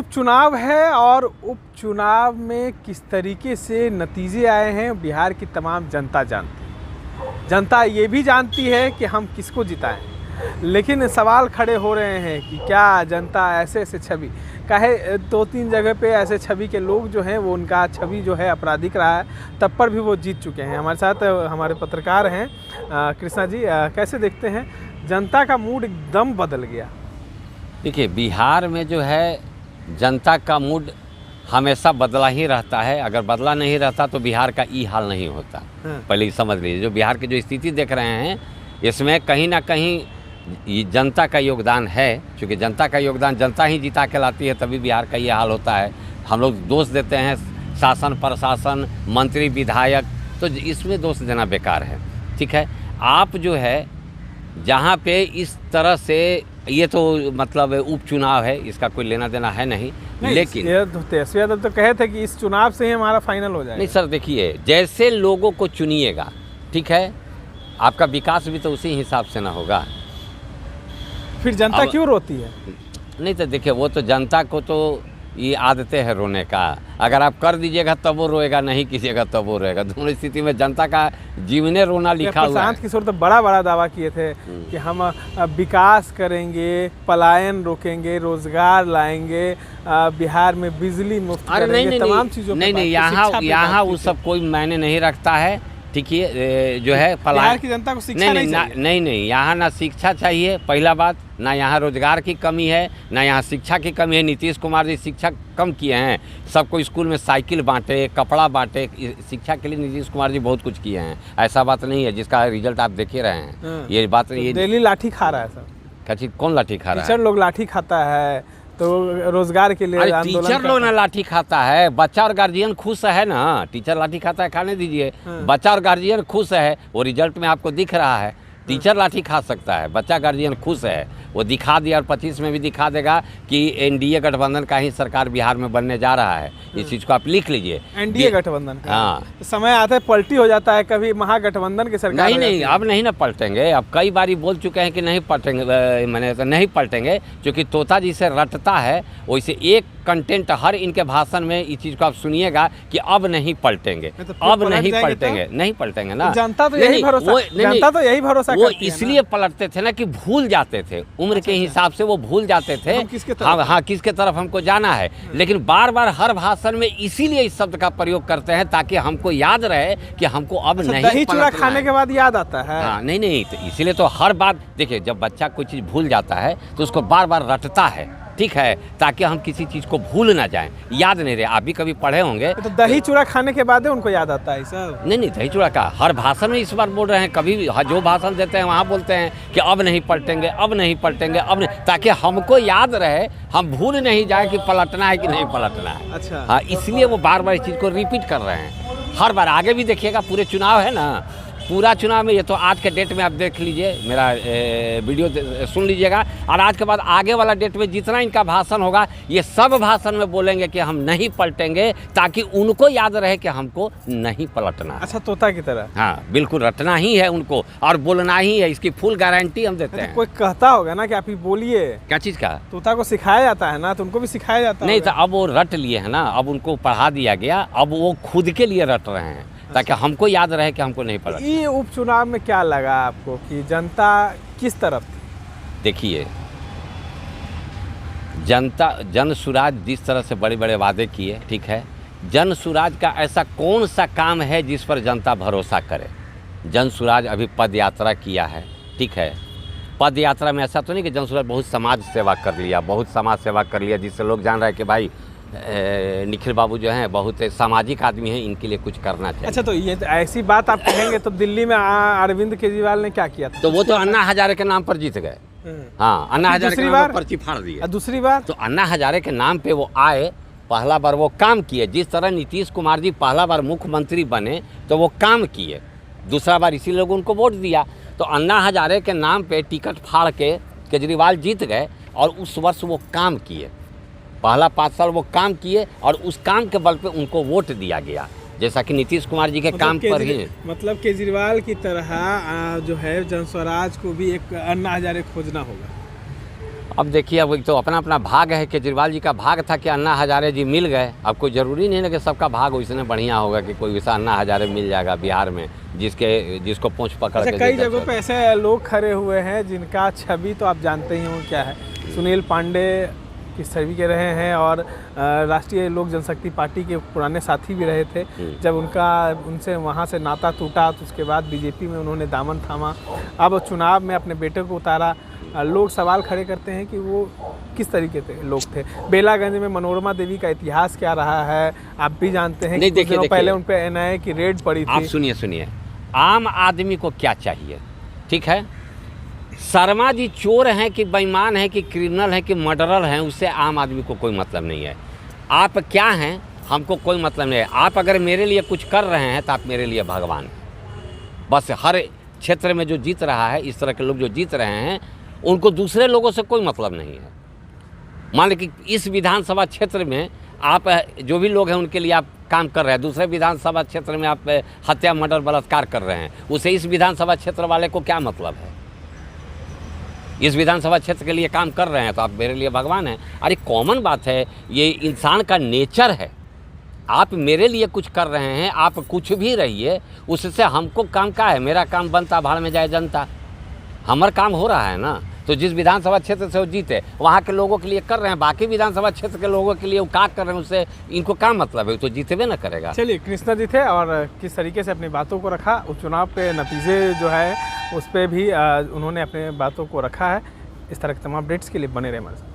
उपचुनाव है और उपचुनाव में किस तरीके से नतीजे आए हैं बिहार की तमाम जनता जानती है। जनता ये भी जानती है कि हम किसको जिताएं, लेकिन सवाल खड़े हो रहे हैं कि क्या जनता ऐसे ऐसे छवि काहे 2-3 जगह पे ऐसे छवि के लोग जो हैं वो उनका छवि जो है आपराधिक रहा है, तब पर भी वो जीत चुके हैं। हमारे साथ हमारे पत्रकार हैं कृष्णा जी, कैसे देखते हैं जनता का मूड एकदम बदल गया? देखिए, बिहार में जो है जनता का मूड हमेशा बदला ही रहता है। अगर बदला नहीं रहता तो बिहार का ई हाल नहीं होता। पहले ही समझ लीजिए, जो बिहार की जो स्थिति देख रहे हैं इसमें कहीं ना कहीं जनता का योगदान है। क्योंकि जनता का योगदान जनता ही जिता के लाती है, तभी बिहार का ये हाल होता है। हम लोग दोष देते हैं शासन प्रशासन मंत्री विधायक, तो इसमें दोष देना बेकार है। ठीक है, आप जो है जहाँ पे इस तरह से ये तो मतलब उपचुनाव है, इसका कोई लेना देना है नहीं लेकिन तेजस्वी यादव तो कहे थे कि इस चुनाव से ही हमारा फाइनल हो जाएगा। नहीं सर, देखिए जैसे लोगों को चुनिएगा, ठीक है, आपका विकास भी तो उसी हिसाब से ना होगा। फिर जनता क्यों रोती है? नहीं तो देखिए, वो तो जनता को तो ये आदतें है रोने का। अगर आप कर दीजिएगा तब वो रोएगा, नहीं कीजिएगा तब वो रोएगा। दोनों स्थिति में जनता का जीवने रोना लिखा हुआ है। प्रशांत किशोर तो बड़ा दावा किए थे कि हम विकास करेंगे, पलायन रोकेंगे, रोजगार लाएंगे, बिहार में बिजली मुफ्त करेंगे, तमाम चीज़ों। नहीं, यहाँ वो सब कोई मायने नहीं रखता है। ठीक है, जो है बिहार की जनता को शिक्षा नहीं, यहाँ ना शिक्षा चाहिए, पहला बात, ना यहाँ रोजगार की कमी है, ना यहाँ शिक्षा की कमी है। नीतीश कुमार जी शिक्षा कम किए हैं, सबको स्कूल में साइकिल बांटे, कपड़ा बांटे, शिक्षा के लिए नीतीश कुमार जी बहुत कुछ किए हैं। ऐसा बात नहीं है, जिसका रिजल्ट आप देख ही रहे हैं। ये बात ये डेली लाठी खा रहा है सर। क्या चीज? कौन लाठी खा रहा है? टीचर लोग लाठी खाता है तो रोजगार के लिए टीचर लोग ना लाठी खाता है, बच्चा और गार्जियन खुश है ना। टीचर लाठी खाता है, खाने दीजिए। बच्चा और गार्जियन खुश है, वो रिजल्ट में आपको दिख रहा है। टीचर लाठी खा सकता है, बच्चा गार्जियन खुश है, वो दिखा दिया और 25 में भी दिखा देगा कि एनडीए गठबंधन का ही सरकार बिहार में बनने जा रहा है। इस चीज़ को आप लिख लीजिए, एनडीए गठबंधन का। हाँ, समय आता है पलटी हो जाता है, कभी महागठबंधन की सरकार। नहीं, अब नहीं ना पलटेंगे। अब कई बारी बोल चुके हैं कि नहीं पलटेंगे, मैंने तो नहीं पलटेंगे। क्योंकि तोता जी से रटता है, वैसे एक कंटेंट हर इनके भाषण में इस चीज़ को आप सुनिएगा कि अब नहीं पलटेंगे, अब नहीं पलटेंगे। नहीं पलटेंगे ना, जनता तो यही भरोसा वो इसलिए पलटते थे ना कि भूल जाते थे, उम्र के हिसाब से वो भूल जाते थे। हाँ, किसके तरफ हमको जाना है। लेकिन बार बार हर भाषण में इसीलिए इस शब्द का प्रयोग करते हैं ताकि हमको याद रहे कि हमको अब नहीं दही चूड़ा खाने के बाद याद आता है। हाँ, नहीं, तो इसीलिए तो हर बार देखिए, जब बच्चा कोई चीज़ भूल जाता है तो उसको बार बार रटता है, ठीक है, ताकि हम किसी चीज़ को भूल ना जाएं, याद नहीं रहे। आप भी कभी पढ़े होंगे तो दही चूड़ा खाने के बाद उनको याद आता है सब। नहीं, दही चूड़ा का हर भाषण में इस बार बोल रहे हैं। कभी भी जो भाषण देते हैं वहाँ बोलते हैं कि अब नहीं पलटेंगे, अब नहीं पलटेंगे, अब नहीं, ताकि हमको याद रहे, हम भूल नहीं जाए कि पलटना है कि नहीं पलटना है। अच्छा, हाँ, इसलिए वो बार बार इस चीज़ को रिपीट कर रहे हैं हर बार। आगे भी देखिएगा, पूरे चुनाव है ना, पूरा चुनाव में ये तो आज के डेट में आप देख लीजिए, मेरा वीडियो सुन लीजिएगा, और आज के बाद आगे वाला डेट में जितना इनका भाषण होगा, ये सब भाषण में बोलेंगे कि हम नहीं पलटेंगे, ताकि उनको याद रहे कि हमको नहीं पलटना। अच्छा, तोता की तरह। हाँ, बिल्कुल रटना ही है उनको और बोलना ही है, इसकी फुल गारंटी हम देते हैं। कोई कहता होगा ना कि आप ही बोलिए। क्या चीज़ का? तोता को सिखाया जाता है ना, तो उनको भी सिखाया जाता है। नहीं, तो अब वो रट लिए है ना, अब उनको पढ़ा दिया गया, अब वो खुद के लिए रट रहे हैं ताकि हमको याद रहे कि हमको नहीं पलटना। ये उपचुनाव में क्या लगा आपको कि जनता किस तरफ थी? देखिए, जनता जन सुराज जिस तरह से बड़े बड़े वादे किए, ठीक है, जन सुराज का ऐसा कौन सा काम है जिस पर जनता भरोसा करे? जन सुराज अभी पद यात्रा किया है, ठीक है। पद यात्रा में ऐसा तो नहीं कि जन सुराज बहुत समाज सेवा कर लिया, बहुत समाज सेवा कर लिया, जिससे लोग जान रहे हैं कि भाई निखिल बाबू जो हैं बहुत सामाजिक आदमी हैं, इनके लिए कुछ करना चाहिए। अच्छा, तो ये ऐसी बात आप कहेंगे तो दिल्ली में अरविंद केजरीवाल ने क्या किया था? तो वो तो अन्ना हजारे के नाम पर जीत गए। हाँ, अन्ना हजारे के नाम पर पर्ची फाड़ दी। दूसरी बार तो अन्ना हजारे के नाम पे वो आए, पहला बार वो काम किए। जिस तरह नीतीश कुमार जी पहला बार मुख्यमंत्री बने तो वो काम किए, दूसरा बार इसी लोगों उनको वोट दिया। तो अन्ना हजारे के नाम पे टिकट फाड़ के केजरीवाल जीत गए और उस वर्ष वो काम किए, पहला 5 साल वो काम किए और उस काम के बल पे उनको वोट दिया गया। जैसा कि नीतीश कुमार जी के काम पर ही, मतलब केजरीवाल की तरह जो है जन स्वराज को भी एक अन्ना हजारे खोजना होगा। अब देखिए, अब तो अपना अपना भाग है। केजरीवाल जी का भाग था कि अन्ना हजारे जी मिल गए। अब कोई ज़रूरी नहीं है कि सबका भाग वैसे बढ़िया होगा कि कोई वैसा अन्ना हजारे मिल जाएगा बिहार में जिसको पूंछ पकड़ के। कई जगहों पे ऐसे लोग खड़े हुए हैं जिनका छवि तो आप जानते ही हो क्या है। सुनील पांडे किस छवि के रहे हैं और राष्ट्रीय लोक जनशक्ति पार्टी के पुराने साथी भी रहे थे। जब उनसे वहाँ से नाता टूटा तो उसके बाद बीजेपी में उन्होंने दामन थामा। अब चुनाव में अपने बेटे को उतारा। लोग सवाल खड़े करते हैं कि वो किस तरीके के लोग थे। बेलागंज में मनोरमा देवी का इतिहास क्या रहा है आप भी जानते हैं। नहीं, कुछ दिनों पहले उन पर NIA की रेड पड़ी थी। आप सुनिए, आम आदमी को क्या चाहिए, ठीक है। शर्मा जी चोर हैं कि बेईमान हैं कि क्रिमिनल हैं कि मर्डरर हैं, उससे आम आदमी को कोई मतलब नहीं है। आप क्या हैं हमको कोई मतलब नहीं है। आप अगर मेरे लिए कुछ कर रहे हैं तो आप मेरे लिए भगवान हैं। बस हर क्षेत्र में जो जीत रहा है, इस तरह के लोग जो जीत रहे हैं, उनको दूसरे लोगों से कोई मतलब नहीं है। मान लीजिए कि इस विधानसभा क्षेत्र में आप जो भी लोग हैं उनके लिए आप काम कर रहे हैं, दूसरे विधानसभा क्षेत्र में आप हत्या मर्डर बलात्कार कर रहे हैं, उसे इस विधानसभा क्षेत्र वाले को क्या मतलब है। इस विधानसभा क्षेत्र के लिए काम कर रहे हैं तो आप मेरे लिए भगवान हैं। अरे कॉमन बात है, ये इंसान का नेचर है। आप मेरे लिए कुछ कर रहे हैं, आप कुछ भी रहिए, उससे हमको काम का है। मेरा काम बनता भाड़ में जाए जनता, हमारा काम हो रहा है ना। तो जिस विधानसभा क्षेत्र से वो जीते वहाँ के लोगों के लिए कर रहे हैं, बाकी विधानसभा क्षेत्र के लोगों के लिए वो क्या कर रहे हैं, उससे इनको क्या मतलब है, तो जीतबे ना करेगा। चलिए, कृष्णा जी थे और किस तरीके से अपनी बातों को रखा, उपचुनाव के नतीजे जो है उस पर भी उन्होंने अपने बातों को रखा है। इस तरह के तमाम अपडेट्स के लिए बने रहे हमारे साथ।